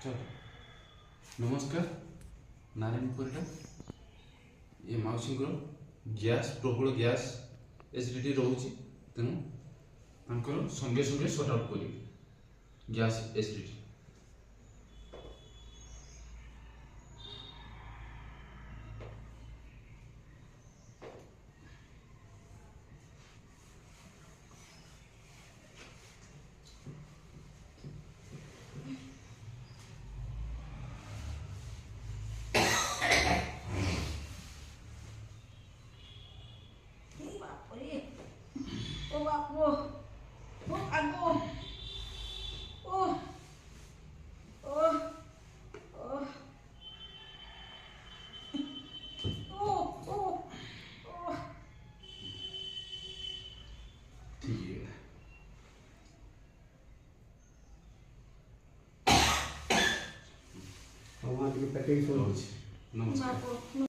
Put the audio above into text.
चलो नमस्कार नारायण परिडा ये मौसी गैस प्रबल गैस एसिडिटी रोचे तेणु संगे संगे सर्ट आउट करेंगे gas acidity. Vamos aqui para quem for. नमस्कार।